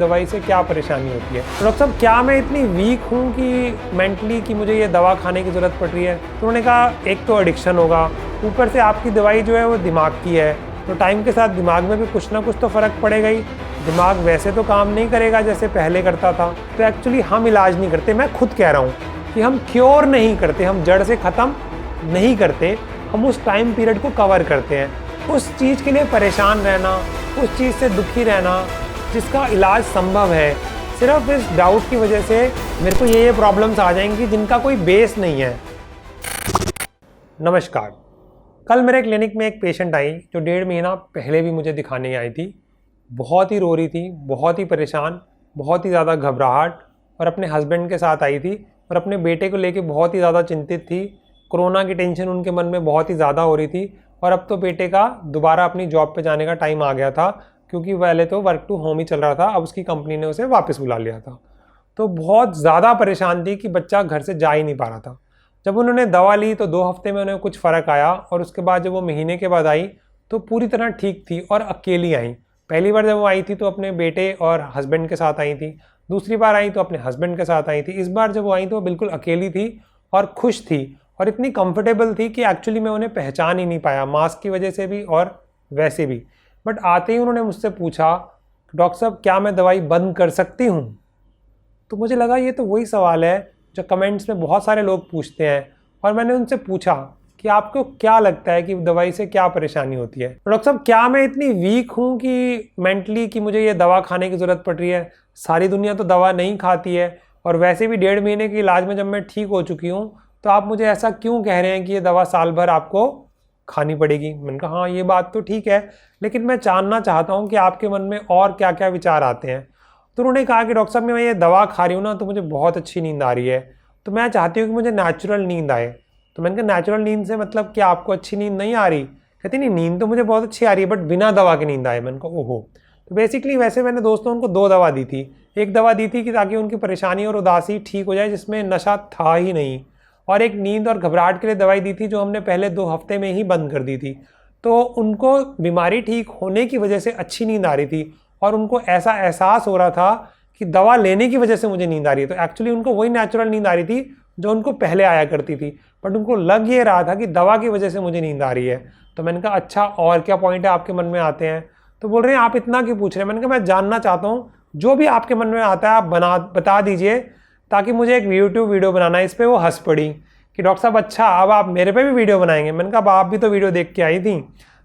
दवाई से क्या परेशानी होती है। तो डॉक्टर साहब क्या मैं इतनी वीक हूँ कि मेंटली कि मुझे ये दवा खाने की ज़रूरत पड़ रही है। तो उन्होंने कहा एक तो एडिक्शन होगा, ऊपर से आपकी दवाई जो है वो दिमाग की है, तो टाइम के साथ दिमाग में भी कुछ ना कुछ तो फ़र्क पड़ेगा ही। दिमाग वैसे तो काम नहीं करेगा जैसे पहले करता था। तो एक्चुअली हम इलाज नहीं करते, मैं खुद कह रहा हूँ कि हम क्योर नहीं करते, हम जड़ से ख़त्म नहीं करते, हम उस टाइम पीरियड को कवर करते हैं। उस चीज़ के लिए परेशान रहना, उस चीज़ से दुखी रहना जिसका इलाज संभव है, सिर्फ इस डाउट की वजह से मेरे को ये प्रॉब्लम्स आ जाएंगी जिनका कोई बेस नहीं है। नमस्कार। कल मेरे क्लिनिक में एक पेशेंट आई जो 1.5 महीना पहले भी मुझे दिखाने आई थी। बहुत ही रो रही थी, बहुत ही परेशान, बहुत ही ज़्यादा घबराहट, और अपने हस्बैंड के साथ आई थी और अपने बेटे को लेके बहुत ही ज़्यादा चिंतित थी। कोरोना की टेंशन उनके मन में बहुत ही ज़्यादा हो रही थी और अब तो बेटे का दोबारा अपनी जॉब पे जाने का टाइम आ गया था, क्योंकि पहले तो वर्क टू होम ही चल रहा था, अब उसकी कंपनी ने उसे वापस बुला लिया था। तो बहुत ज़्यादा परेशान थी कि बच्चा घर से जा ही नहीं पा रहा था। जब उन्होंने दवा ली तो 2 हफ्ते में उन्हें कुछ फ़र्क आया, और उसके बाद जब वो महीने के बाद आई तो पूरी तरह ठीक थी और अकेली आई। पहली बार जब वो आई थी तो अपने बेटे और हस्बैंड के साथ आई थी, दूसरी बार आई तो अपने हस्बैंड के साथ आई थी। इस बार जब वो आई तो वो बिल्कुल अकेली थी और खुश थी और इतनी कंफर्टेबल थी कि एक्चुअली मैं उन्हें पहचान ही नहीं पाया, मास्क की वजह से भी और वैसे भी। बट आते ही उन्होंने मुझसे पूछा, डॉक्टर साहब क्या मैं दवाई बंद कर सकती हूँ? तो मुझे लगा ये तो वही सवाल है जो कमेंट्स में बहुत सारे लोग पूछते हैं, और मैंने उनसे पूछा कि आपको क्या लगता है कि दवाई से क्या परेशानी होती है। डॉक्टर साहब क्या मैं इतनी वीक हूँ कि मेंटली कि मुझे ये दवा खाने की ज़रूरत पड़ रही है? सारी दुनिया तो दवा नहीं खाती है, और वैसे भी 1.5 महीने के इलाज में जब मैं ठीक हो चुकी हूँ तो आप मुझे ऐसा क्यों कह रहे हैं कि ये दवा साल भर आपको खानी पड़ेगी? मैंने कहा हाँ ये बात तो ठीक है, लेकिन मैं जानना चाहता हूँ कि आपके मन में और क्या क्या विचार आते हैं। तो उन्होंने कहा कि डॉक्टर साहब मैं ये दवा खा रही हूँ ना तो मुझे बहुत अच्छी नींद आ रही है, तो मैं चाहती हूँ कि मुझे नेचुरल नींद आए। तो मैंने कहा नेचुरल नींद से मतलब क्या आपको अच्छी नींद नहीं आ रही? कहती नहीं, नींद तो मुझे बहुत अच्छी आ रही है बट बिना दवा की नींद आए। मैंने कहा ओहो। तो बेसिकली वैसे मैंने दोस्तों उनको 2 दवा दी थी। एक दवा दी थी कि ताकि उनकी परेशानी और उदासी ठीक हो जाए जिसमें नशा था ही नहीं, और एक नींद और घबराहट के लिए दवाई दी थी जो हमने पहले 2 हफ्ते में ही बंद कर दी थी। तो उनको बीमारी ठीक होने की वजह से अच्छी नींद आ रही थी और उनको ऐसा एहसास हो रहा था कि दवा लेने की वजह से मुझे नींद आ रही है। तो एक्चुअली उनको वही नेचुरल नींद आ रही थी जो उनको पहले आया करती थी, बट उनको लग ये रहा था कि दवा की वजह से मुझे नींद आ रही है। तो मैंने कहा अच्छा और क्या पॉइंट है आपके मन में आते हैं? तो बोल रहे हैं आप इतना क्यों पूछ रहे हैं? मैंने कहा मैं जानना चाहता हूँ, जो भी आपके मन में आता है आप बता दीजिए, ताकि मुझे एक यूट्यूब वीडियो बनाना है। इस पर वो हंस पड़ी कि डॉक्टर साहब अच्छा अब आप मेरे पे भी वीडियो बनाएंगे? मैंने कहा आप भी तो वीडियो देख के आई थी,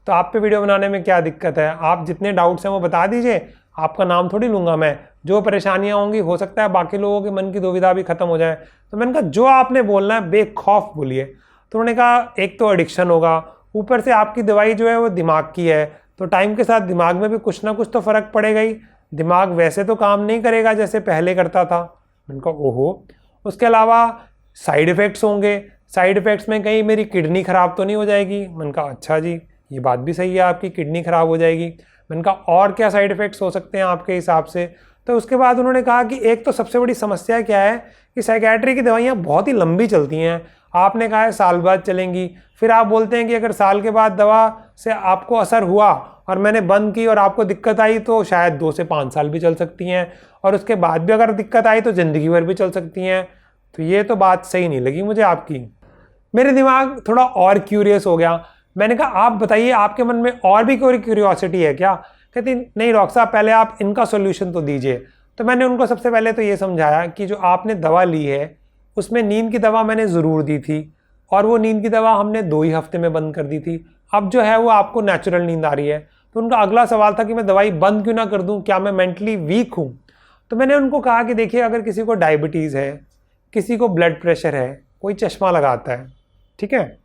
तो आप पे वीडियो बनाने में क्या दिक्कत है? आप जितने डाउट्स हैं वो बता दीजिए, आपका नाम थोड़ी लूँगा मैं। जो परेशानियाँ होंगी हो सकता है बाकी लोगों के मन की दुविधा भी खत्म हो जाए। तो मैंने कहा जो आपने बोलना है बेखौफ बोलिए। तो उन्होंने कहा एक तो एडिक्शन होगा, ऊपर से आपकी दवाई जो है वो दिमाग की है, तो टाइम के साथ दिमाग में भी कुछ ना कुछ तो फ़र्क पड़ेगा ही। दिमाग वैसे तो काम नहीं करेगा जैसे पहले करता था। मैंने कहा ओहो। उसके अलावा साइड इफ़ेक्ट्स होंगे, साइड इफ़ेक्ट्स में कहीं मेरी किडनी ख़राब तो नहीं हो जाएगी? मैंने कहा अच्छा जी ये बात भी सही है, आपकी किडनी ख़राब हो जाएगी। मैंने कहा और क्या साइड इफ़ेक्ट्स हो सकते हैं आपके हिसाब से? तो उसके बाद उन्होंने कहा कि एक तो सबसे बड़ी समस्या क्या है कि साइकेट्री की दवाइयाँ बहुत ही लंबी चलती हैं। आपने कहा है साल बाद चलेंगी, फिर आप बोलते हैं कि अगर साल के बाद दवा से आपको असर हुआ और मैंने बंद की और आपको दिक्कत आई तो शायद 2 से 5 साल भी चल सकती हैं, और उसके बाद भी अगर दिक्कत आई तो ज़िंदगी भर भी चल सकती हैं। तो ये तो बात सही नहीं लगी मुझे आपकी। मेरे दिमाग थोड़ा और क्यूरियस हो गया। मैंने कहा आप बताइए आपके मन में और भी कोई क्यूरियोसिटी है क्या? कहती नहीं डॉक्टर साहब पहले आप इनका सॉल्यूशन तो दीजिए। तो मैंने उनको सबसे पहले तो ये समझाया कि जो आपने दवा ली है उसमें नींद की दवा मैंने ज़रूर दी थी, और वो नींद की दवा हमने 2 ही हफ्ते में बंद कर दी थी। अब जो है वो आपको नेचुरल नींद आ रही है। तो उनका अगला सवाल था कि मैं दवाई बंद क्यों ना कर दूँ, क्या मैं मेंटली वीक हूँ? तो मैंने उनको कहा कि देखिए अगर किसी को डायबिटीज़ है, किसी को ब्लड प्रेशर है, कोई चश्मा लगाता है, ठीक है,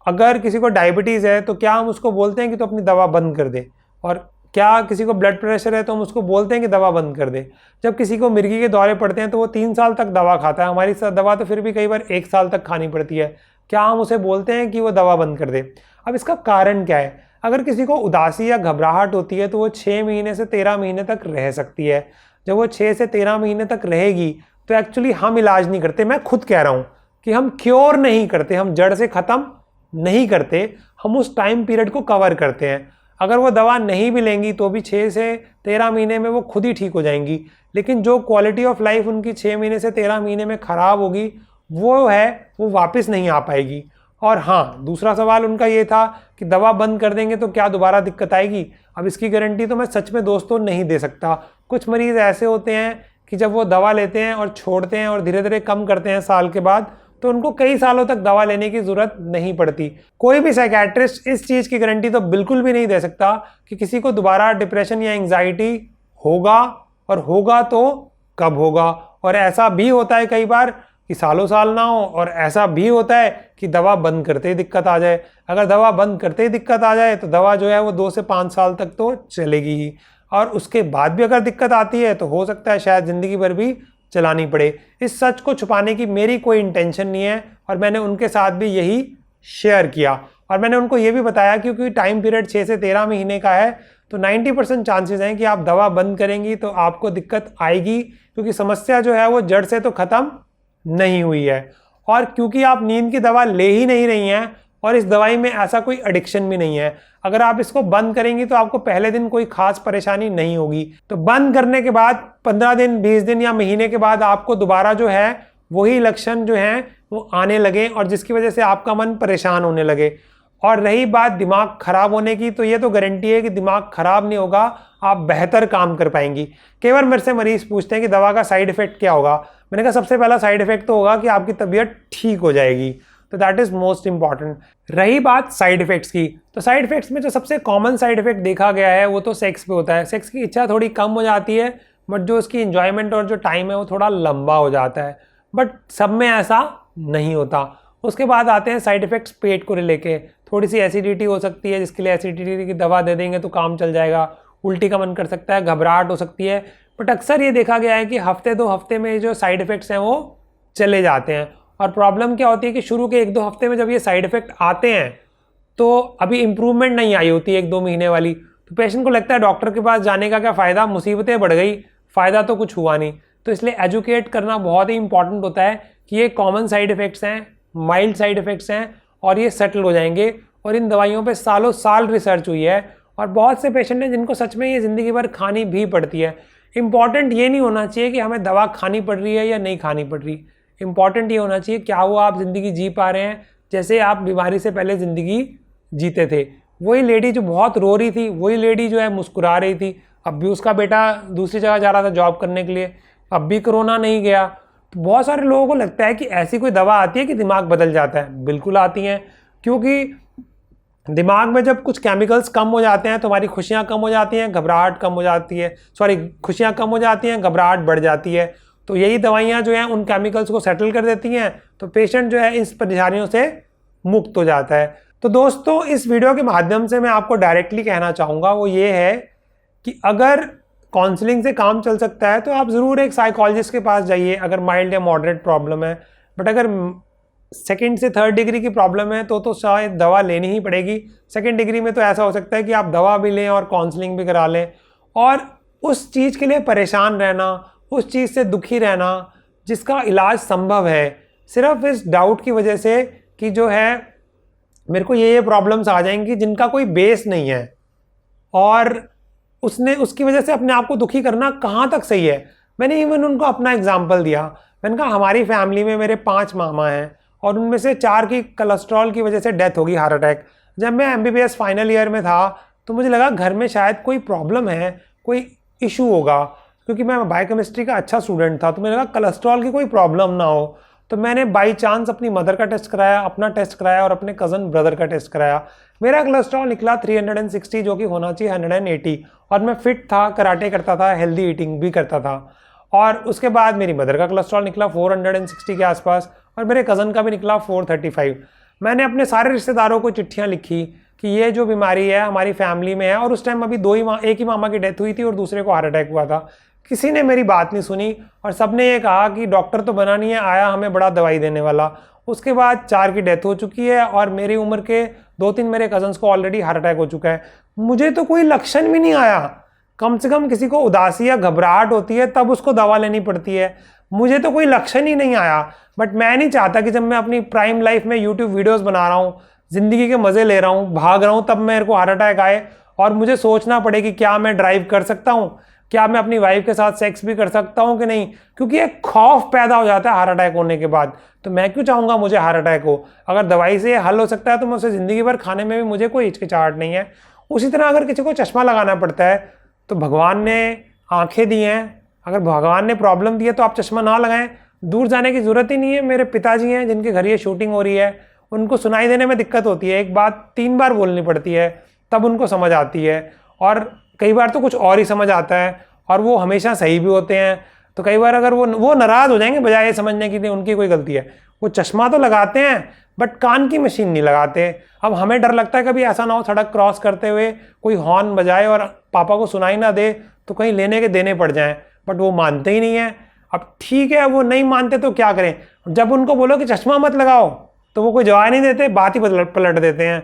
अगर किसी को डायबिटीज़ है तो क्या हम उसको बोलते हैं कि तो अपनी दवा बंद कर दे? और क्या किसी को ब्लड प्रेशर है तो हम उसको बोलते हैं कि दवा बंद कर दे? जब किसी को मिर्गी के दौरे पड़ते हैं तो वो 3 साल तक दवा खाता है, हमारी दवा तो फिर भी कई बार 1 साल तक खानी पड़ती है, क्या हम उसे बोलते हैं कि वो दवा बंद कर दे? अब इसका कारण क्या है? अगर किसी को उदासी या घबराहट होती है तो वो 6 महीने से 13 महीने तक रह सकती है। जब वो 6 से 13 महीने तक रहेगी तो एक्चुअली हम इलाज नहीं करते, मैं खुद कह रहा हूँ कि हम क्योर नहीं करते, हम जड़ से ख़त्म नहीं करते, हम उस टाइम पीरियड को कवर करते हैं। अगर वो दवा नहीं भी लेंगी तो भी 6 से 13 महीने में वो खुद ही ठीक हो जाएंगी। लेकिन जो क्वालिटी ऑफ लाइफ उनकी 6 महीने से 13 महीने में ख़राब होगी वो वापस नहीं आ पाएगी। और हाँ, दूसरा सवाल उनका ये था कि दवा बंद कर देंगे तो क्या दोबारा दिक्कत आएगी। अब इसकी गारंटी तो मैं सच में दोस्तों नहीं दे सकता। कुछ मरीज़ ऐसे होते हैं कि जब वो दवा लेते हैं और छोड़ते हैं और धीरे धीरे कम करते हैं साल के बाद, तो उनको कई सालों तक दवा लेने की ज़रूरत नहीं पड़ती। कोई भी साइकेट्रिस्ट इस चीज़ की गारंटी तो बिल्कुल भी नहीं दे सकता कि किसी को दोबारा डिप्रेशन या एंग्जाइटी होगा, और होगा तो कब होगा। और ऐसा भी होता है कई बार कि सालों साल ना हो, और ऐसा भी होता है कि दवा बंद करते ही दिक्कत आ जाए। अगर दवा बंद करते ही दिक्कत आ जाए तो दवा जो है वो 2 से 5 साल तक तो चलेगी ही, और उसके बाद भी अगर दिक्कत आती है तो हो सकता है शायद ज़िंदगी भर भी चलानी पड़े। इस सच को छुपाने की मेरी कोई इंटेंशन नहीं है, और मैंने उनके साथ भी यही शेयर किया। और मैंने उनको ये भी बताया क्योंकि टाइम पीरियड 6 से 13 महीने का है, तो 90% चांसेस हैं कि आप दवा बंद करेंगी तो आपको दिक्कत आएगी, क्योंकि समस्या जो है वो जड़ से तो ख़त्म नहीं हुई है। और क्योंकि आप नींद की दवा ले ही नहीं रही हैं, और इस दवाई में ऐसा कोई एडिक्शन भी नहीं है, अगर आप इसको बंद करेंगी तो आपको पहले दिन कोई खास परेशानी नहीं होगी। तो बंद करने के बाद 15 दिन, 20 दिन या महीने के बाद आपको दोबारा जो है वही लक्षण जो हैं वो आने लगे, और जिसकी वजह से आपका मन परेशान होने लगे। और रही बात दिमाग खराब होने की, तो ये तो गारंटी है कि दिमाग खराब नहीं होगा, आप बेहतर काम कर पाएंगी। कई बार मेरे से मरीज पूछते हैं कि दवा का साइड इफेक्ट क्या होगा। मैंने कहा सबसे पहला साइड इफेक्ट तो होगा कि आपकी तबीयत ठीक हो जाएगी, तो दैट इज मोस्ट इंपॉर्टेंट। रही बात साइड इफेक्ट्स की, तो साइड इफेक्ट्स में जो सबसे कॉमन साइड इफेक्ट देखा गया है वो तो सेक्स पे होता है। सेक्स की इच्छा थोड़ी कम हो जाती है, बट जो उसकी इंजॉयमेंट और जो टाइम है वो थोड़ा लंबा हो जाता है, बट सब में ऐसा नहीं होता। उसके बाद आते हैं साइड इफेक्ट्स पेट को लेके। थोड़ी सी एसिडिटी हो सकती है, जिसके लिए एसिडिटी की दवा दे देंगे तो काम चल जाएगा। उल्टी का मन कर सकता है, घबराहट हो सकती है, बट अक्सर ये देखा गया है कि हफ्ते 2 हफ्ते में जो साइड इफेक्ट्स हैं वो चले जाते हैं। और प्रॉब्लम क्या होती है कि शुरू के 1-2 हफ्ते में जब ये साइड इफेक्ट आते हैं तो अभी इंप्रूवमेंट नहीं आई होती 1-2 महीने वाली, तो पेशेंट को लगता है डॉक्टर के पास जाने का क्या फ़ायदा, मुसीबतें बढ़ गई, फ़ायदा तो कुछ हुआ नहीं। तो इसलिए एजुकेट करना बहुत ही इंपॉर्टेंट होता है कि ये कॉमन साइड इफेक्ट्स हैं, माइल्ड साइड इफेक्ट्स हैं, और ये सेटल हो जाएंगे। और इन दवाइयों पे सालों साल रिसर्च हुई है, और बहुत से पेशेंट हैं जिनको सच में ये ज़िंदगी भर खानी भी पड़ती है। इंपॉर्टेंट ये नहीं होना चाहिए कि हमें दवा खानी पड़ रही है या नहीं खानी पड़ रही, इंपॉर्टेंट ये होना चाहिए क्या वो आप ज़िंदगी जी पा रहे हैं जैसे आप बीमारी से पहले ज़िंदगी जीते थे। वही लेडी जो बहुत रो रही थी, वही लेडी जो है मुस्कुरा रही थी। अब भी उसका बेटा दूसरी जगह जा रहा था जॉब करने के लिए, अब भी कोरोना नहीं गया। तो बहुत सारे लोगों को लगता है कि ऐसी कोई दवा आती है कि दिमाग बदल जाता है। बिल्कुल आती हैं, क्योंकि दिमाग में जब कुछ केमिकल्स कम हो जाते हैं तो हमारी खुशियाँ कम हो जाती हैं, घबराहट कम हो जाती है, खुशियाँ कम हो जाती हैं, घबराहट बढ़ जाती है। तो यही दवाइयाँ जो हैं उन केमिकल्स को सेटल कर देती हैं, तो पेशेंट जो है इस परेशानियों से मुक्त हो जाता है। तो दोस्तों, इस वीडियो के माध्यम से मैं आपको डायरेक्टली कहना चाहूँगा वो ये है कि अगर काउंसलिंग से काम चल सकता है तो आप ज़रूर एक साइकोलॉजिस्ट के पास जाइए अगर माइल्ड या मॉडरेट प्रॉब्लम है। बट अगर 2nd से 3rd डिग्री की प्रॉब्लम है तो शायद दवा लेनी ही पड़ेगी। 2nd डिग्री में तो ऐसा हो सकता है कि आप दवा भी लें और काउंसलिंग भी करा लें, और उस चीज़ के लिए परेशान रहना, उस चीज़ से दुखी रहना जिसका इलाज संभव है, सिर्फ इस डाउट की वजह से कि जो है मेरे को ये प्रॉब्लम्स आ जाएंगी जिनका कोई बेस नहीं है, और उसकी वजह से अपने आप को दुखी करना कहाँ तक सही है। मैंने इवन उनको अपना एग्जाम्पल दिया। मैंने कहा हमारी फैमिली में मेरे 5 मामा हैं और उनमें से 4 की कोलेस्ट्रॉल की वजह से डेथ होगी, हार्ट अटैक। जब मैं MBBS फाइनल ईयर में था तो मुझे लगा घर में शायद कोई प्रॉब्लम है, कोई इशू होगा, क्योंकि मैं बायोकेमिस्ट्री का अच्छा स्टूडेंट था। तो मुझे लगा कोलेस्ट्रॉल की कोई प्रॉब्लम ना हो। तो मैंने बाई चांस अपनी मदर का टेस्ट कराया, अपना टेस्ट कराया और अपने कज़न ब्रदर का टेस्ट कराया। मेरा कोलेस्ट्रॉल निकला 360, जो कि होना चाहिए 180, और मैं फिट था, कराटे करता था, हेल्दी ईटिंग भी करता था। और उसके बाद मेरी मदर का कोलेस्ट्रॉल निकला 460 के आसपास, और मेरे कज़न का भी निकला 435। मैंने अपने सारे रिश्तेदारों को चिट्ठियाँ लिखी कि ये जो बीमारी है हमारी फैमिली में है, और उस टाइम अभी एक ही मामा की डेथ हुई थी और दूसरे को हार्ट अटैक हुआ था। किसी ने मेरी बात नहीं सुनी और सबने ये कहा कि डॉक्टर तो बना नहीं है, आया हमें बड़ा दवाई देने वाला। उसके बाद 4 की डेथ हो चुकी है और मेरी उम्र के 2-3 मेरे कजन्स को ऑलरेडी हार्ट अटैक हो चुका है। मुझे तो कोई लक्षण भी नहीं आया। कम से कम किसी को उदासी या घबराहट होती है तब उसको दवा लेनी पड़ती है, मुझे तो कोई लक्षण ही नहीं आया। बट मैं नहीं चाहता कि जब मैं अपनी प्राइम लाइफ में यूट्यूब वीडियोज़ बना रहा हूँ, ज़िंदगी के मज़े ले रहा हूँ, भाग रहा हूँ, तब मेरे को हार्ट अटैक आए और मुझे सोचना पड़े कि क्या मैं ड्राइव कर सकता हूँ, क्या मैं अपनी वाइफ के साथ सेक्स भी कर सकता हूँ कि नहीं, क्योंकि एक खौफ पैदा हो जाता है हार्ट अटैक होने के बाद। तो मैं क्यों चाहूँगा मुझे हार्ट अटैक हो? अगर दवाई से ये हल हो सकता है तो मैं उसे ज़िंदगी भर खाने में भी मुझे कोई हिचकिचाहट नहीं है। उसी तरह अगर किसी को चश्मा लगाना पड़ता है तो भगवान ने आंखें दी हैं, अगर भगवान ने प्रॉब्लम दी है तो आप चश्मा ना लगाएं। दूर जाने की ज़रूरत ही नहीं है। मेरे पिताजी हैं जिनके घर ये शूटिंग हो रही है, उनको सुनाई देने में दिक्कत होती है, एक बात 3 बार बोलनी पड़ती है तब उनको समझ आती है, और कई बार तो कुछ और ही समझ आता है, और वो हमेशा सही भी होते हैं। तो कई बार अगर वो नाराज़ हो जाएंगे बजाय ये समझने की उनकी कोई गलती है। वो चश्मा तो लगाते हैं बट कान की मशीन नहीं लगाते। अब हमें डर लगता है कभी ऐसा ना हो सड़क क्रॉस करते हुए कोई हॉर्न बजाए और पापा को सुनाई ना दे तो कहीं लेने के देने पड़ जाएं, बट वो मानते ही नहीं है। अब ठीक है, वो नहीं मानते तो क्या करें? जब उनको बोलो कि चश्मा मत लगाओ तो वो कोई जवाब नहीं देते, बात ही पलट देते हैं।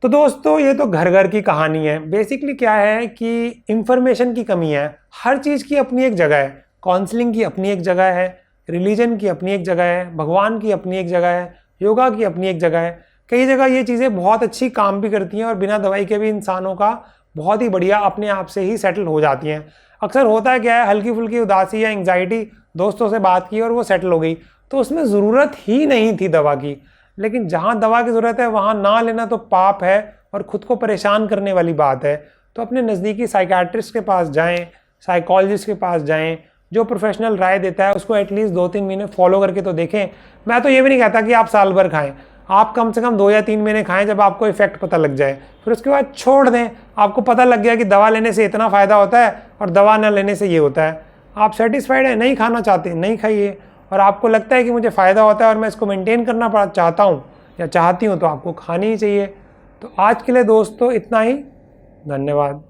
तो दोस्तों ये तो घर घर की कहानी है। बेसिकली क्या है कि इंफॉर्मेशन की कमी है। हर चीज़ की अपनी एक जगह है, काउंसलिंग की अपनी एक जगह है, रिलीजन की अपनी एक जगह है, भगवान की अपनी एक जगह है, योगा की अपनी एक जगह है। कई जगह ये चीज़ें बहुत अच्छी काम भी करती हैं और बिना दवाई के भी इंसानों का बहुत ही बढ़िया अपने आप से ही सेटल हो जाती हैं। अक्सर होता है क्या है, हल्की फुल्की उदासी या एंग्जाइटी, दोस्तों से बात की और वो सेटल हो गई, तो उसमें ज़रूरत ही नहीं थी दवा की। लेकिन जहाँ दवा की ज़रूरत है वहाँ ना लेना तो पाप है और ख़ुद को परेशान करने वाली बात है। तो अपने नज़दीकी साइकियाट्रिस्ट के पास जाएं, साइकोलॉजिस्ट के पास जाएं, जो प्रोफेशनल राय देता है उसको एटलीस्ट 2-3 महीने फॉलो करके तो देखें। मैं तो ये भी नहीं कहता कि आप साल भर खाएं, आप कम से कम 2 या 3 महीने खाएं, जब आपको इफेक्ट पता लग जाए फिर उसके बाद छोड़ दें। आपको पता लग गया कि दवा लेने से इतना फ़ायदा होता है और दवा न लेने से ये होता है, आप सेटिस्फाइड है, नहीं खाना चाहते नहीं खाइए। और आपको लगता है कि मुझे फ़ायदा होता है और मैं इसको मेंटेन करना चाहता हूँ या चाहती हूँ, तो आपको खानी ही चाहिए। तो आज के लिए दोस्तों इतना ही, धन्यवाद।